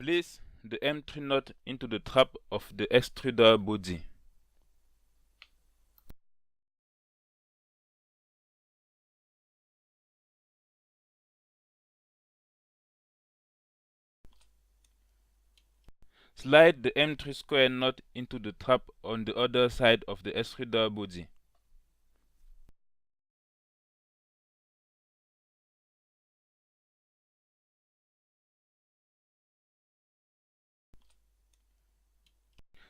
Place the M3 nut into the trap of the extruder body. Slide the M3 square nut into the trap on the other side of the extruder body.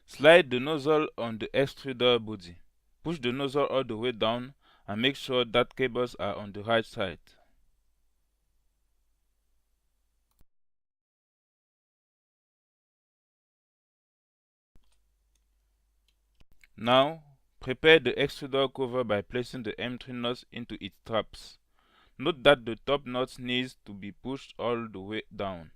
Slide the nozzle on the extruder body. Push the nozzle all the way down and make sure that cables are on the right side. Now, prepare the extruder cover by placing the M3 nuts into its traps. Note that the top nut needs to be pushed all the way down.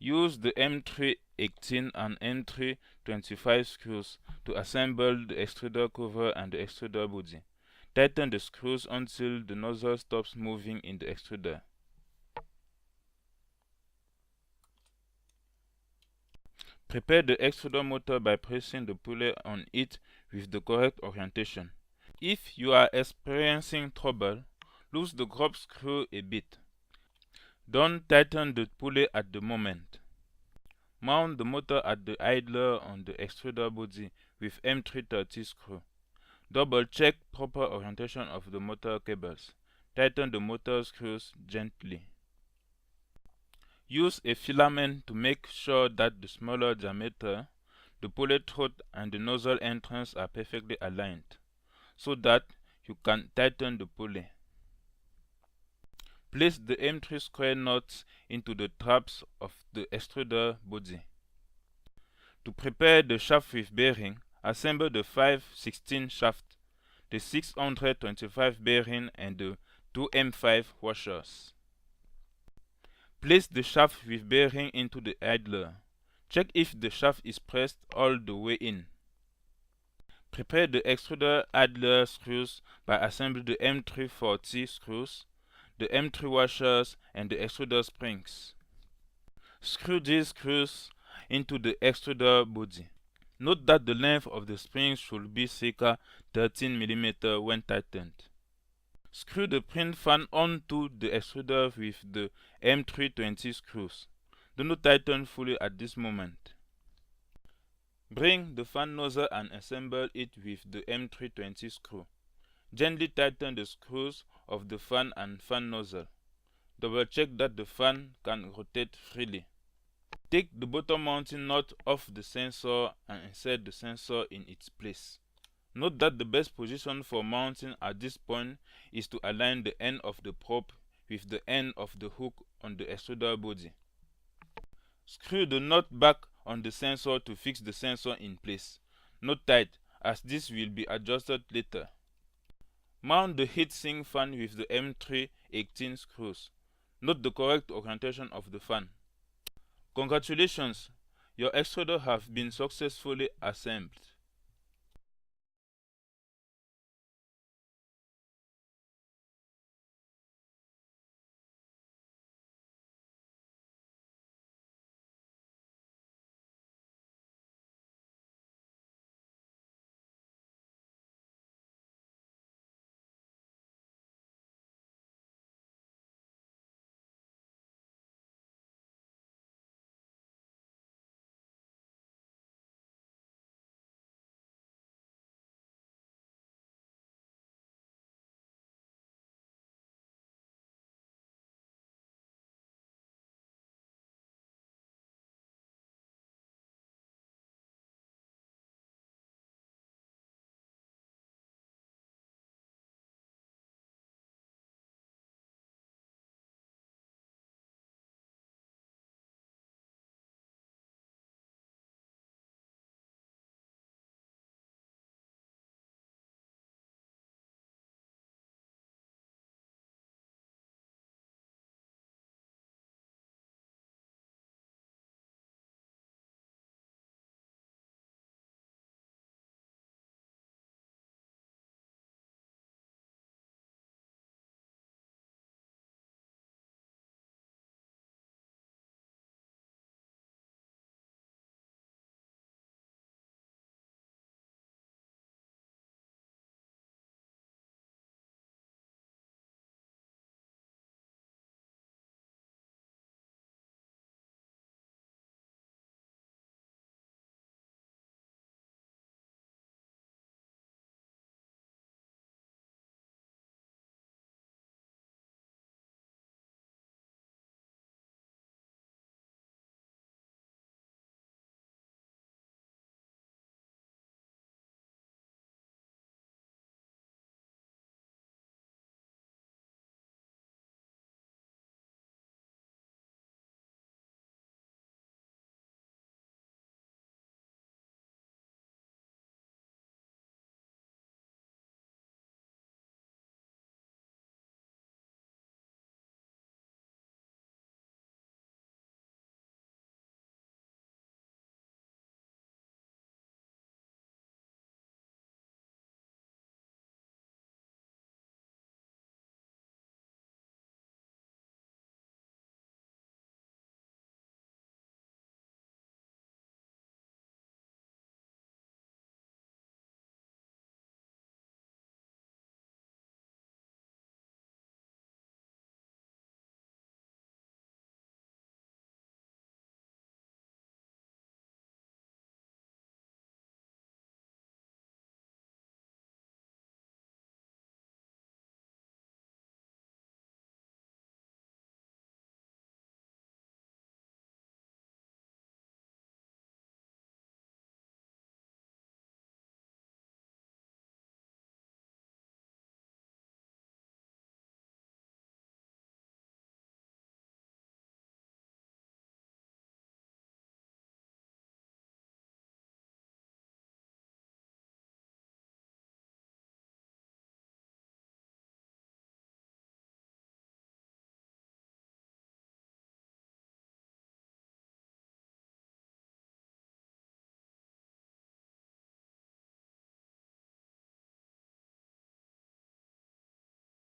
Use the M318 and M325 screws to assemble the extruder cover and the extruder body. Tighten the screws until the nozzle stops moving in the extruder. Prepare the extruder motor by pressing the pulley on it with the correct orientation. If you are experiencing trouble, loosen the grub screw a bit. Don't tighten the pulley at the moment. Mount the motor at the idler on the extruder body with M330 screw. Double check proper orientation of the motor cables. Tighten the motor screws gently. Use a filament to make sure that the smaller diameter, the pulley throat and the nozzle entrance are perfectly aligned, so that you can tighten the pulley. Place the M3 square nuts into the traps of the extruder body. To prepare the shaft with bearing, assemble the 516 shaft, the 625 bearing and the 2M5 washers. Place the shaft with bearing into the idler. Check if the shaft is pressed all the way in. Prepare the extruder idler screws by assembling the M340 screws, the M3 washers and the extruder springs. Screw these screws into the extruder body. Note that the length of the springs should be circa 13 mm when tightened. Screw the print fan onto the extruder with the M320 screws. Do not tighten fully at this moment. Bring the fan nozzle and assemble it with the M320 screw. Gently tighten the screws of the fan and fan nozzle. Double check that the fan can rotate freely. Take the bottom mounting nut off the sensor and insert the sensor in its place. Note that the best position for mounting at this point is to align the end of the probe with the end of the hook on the extruder body. Screw the nut back on the sensor to fix the sensor in place. Not tight, as this will be adjusted later. Mount the heatsink fan with the M318 screws. Note the correct orientation of the fan. Congratulations, your extruder have been successfully assembled.